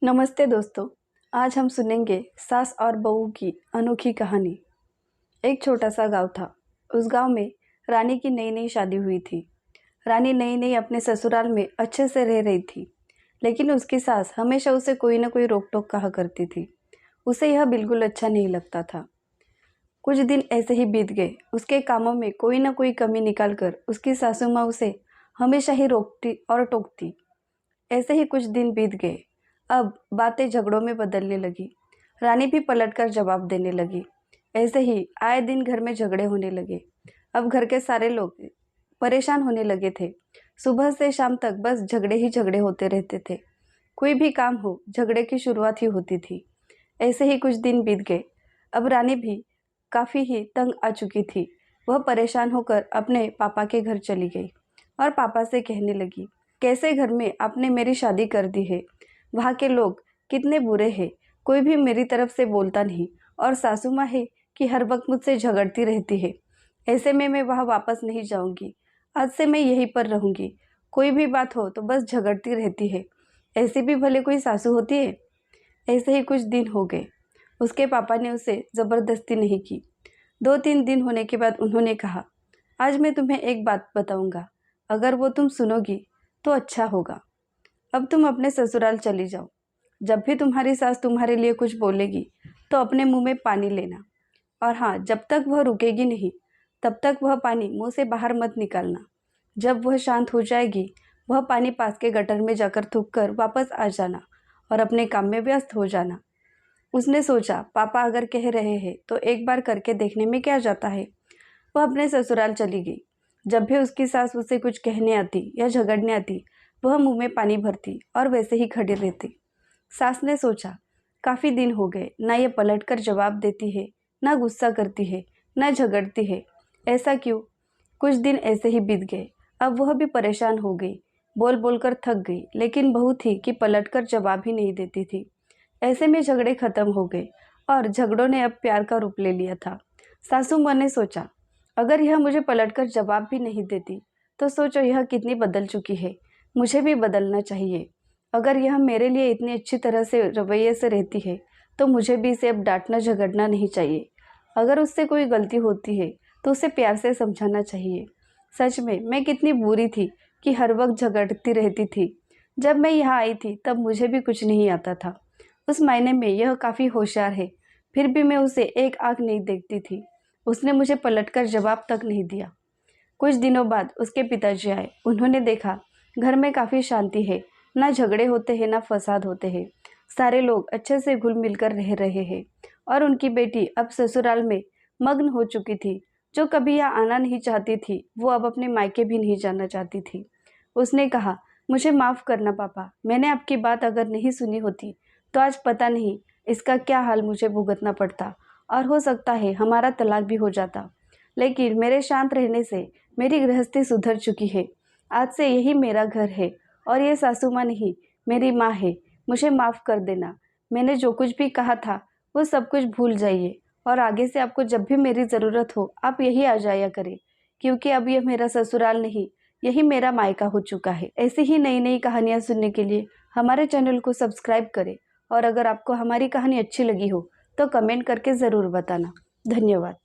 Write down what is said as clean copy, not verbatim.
नमस्ते दोस्तों। आज हम सुनेंगे सास और बहू की अनोखी कहानी। एक छोटा सा गांव था। उस गांव में रानी की नई नई शादी हुई थी। रानी नई नई अपने ससुराल में अच्छे से रह रही थी, लेकिन उसकी सास हमेशा उसे कोई ना कोई रोक टोक कहा करती थी। उसे यह बिल्कुल अच्छा नहीं लगता था। कुछ दिन ऐसे ही बीत गए। उसके कामों में कोई ना कोई कमी निकाल कर उसकी सासू माँ उसे हमेशा ही रोकती और टोकती। ऐसे ही कुछ दिन बीत गए। अब बातें झगड़ों में बदलने लगी। रानी भी पलटकर जवाब देने लगी। ऐसे ही आए दिन घर में झगड़े होने लगे। अब घर के सारे लोग परेशान होने लगे थे। सुबह से शाम तक बस झगड़े ही झगड़े होते रहते थे। कोई भी काम हो, झगड़े की शुरुआत ही होती थी। ऐसे ही कुछ दिन बीत गए। अब रानी भी काफ़ी ही तंग आ चुकी थी। वह परेशान होकर अपने पापा के घर चली गई और पापा से कहने लगी, कैसे घर में आपने मेरी शादी कर दी है। वहाँ के लोग कितने बुरे हैं, कोई भी मेरी तरफ से बोलता नहीं, और सासू माँ है कि हर वक्त मुझसे झगड़ती रहती है। ऐसे में मैं वहाँ वापस नहीं जाऊँगी। आज से मैं यहीं पर रहूँगी। कोई भी बात हो तो बस झगड़ती रहती है। ऐसी भी भले कोई सासू होती है। ऐसे ही कुछ दिन हो गए। उसके पापा ने उसे ज़बरदस्ती नहीं की। 2-3 दिन होने के बाद उन्होंने कहा, आज मैं तुम्हें एक बात बताऊँगा, अगर वो तुम सुनोगी तो अच्छा होगा। अब तुम अपने ससुराल चली जाओ। जब भी तुम्हारी सास तुम्हारे लिए कुछ बोलेगी तो अपने मुंह में पानी लेना, और हाँ, जब तक वह रुकेगी नहीं तब तक वह पानी मुंह से बाहर मत निकालना। जब वह शांत हो जाएगी, वह पानी पास के गटर में जाकर थूक कर वापस आ जाना और अपने काम में व्यस्त हो जाना। उसने सोचा, पापा अगर कह रहे हैं तो एक बार करके देखने में क्या जाता है। वह अपने ससुराल चली गई। जब भी उसकी सास उसे कुछ कहने आती या झगड़ने आती, वह मुंह में पानी भरती और वैसे ही खड़ी रहती। सास ने सोचा, काफ़ी दिन हो गए, ना ये पलटकर जवाब देती है, ना गुस्सा करती है, ना झगड़ती है। ऐसा क्यों? कुछ दिन ऐसे ही बीत गए। अब वह भी परेशान हो गई, बोल बोल कर थक गई, लेकिन बहू थी कि पलटकर जवाब ही नहीं देती थी। ऐसे में झगड़े खत्म हो गए और झगड़ों ने अब प्यार का रूप ले लिया था। सासू माँ ने सोचा, अगर यह मुझे पलटकर जवाब भी नहीं देती तो सोचो यह कितनी बदल चुकी है। मुझे भी बदलना चाहिए। अगर यह मेरे लिए इतनी अच्छी तरह से रवैये से रहती है तो मुझे भी इसे अब डांटना झगड़ना नहीं चाहिए। अगर उससे कोई गलती होती है तो उसे प्यार से समझाना चाहिए। सच में मैं कितनी बुरी थी कि हर वक्त झगड़ती रहती थी। जब मैं यहाँ आई थी तब मुझे भी कुछ नहीं आता था। उस मायने में यह काफ़ी होशियार है, फिर भी मैं उसे एक आँख नहीं देखती थी। उसने मुझे पलटकर जवाब तक नहीं दिया। कुछ दिनों बाद उसके पिताजी आए। उन्होंने देखा घर में काफ़ी शांति है, ना झगड़े होते हैं ना फसाद होते हैं। सारे लोग अच्छे से घुल मिलकर रह रहे हैं। और उनकी बेटी अब ससुराल में मग्न हो चुकी थी। जो कभी यहाँ आना नहीं चाहती थी, वो अब अपने मायके भी नहीं जाना चाहती थी। उसने कहा, मुझे माफ़ करना पापा, मैंने आपकी बात अगर नहीं सुनी होती तो आज पता नहीं इसका क्या हाल मुझे भुगतना पड़ता, और हो सकता है हमारा तलाक भी हो जाता। लेकिन मेरे शांत रहने से मेरी गृहस्थी सुधर चुकी है। आज से यही मेरा घर है और ये सासू माँ नहीं, मेरी माँ है। मुझे माफ़ कर देना। मैंने जो कुछ भी कहा था वो सब कुछ भूल जाइए, और आगे से आपको जब भी मेरी ज़रूरत हो आप यही आ जाया करें, क्योंकि अब यह मेरा ससुराल नहीं, यही मेरा मायका हो चुका है। ऐसी ही नई नई कहानियाँ सुनने के लिए हमारे चैनल को सब्सक्राइब करें, और अगर आपको हमारी कहानी अच्छी लगी हो तो कमेंट करके ज़रूर बताना। धन्यवाद।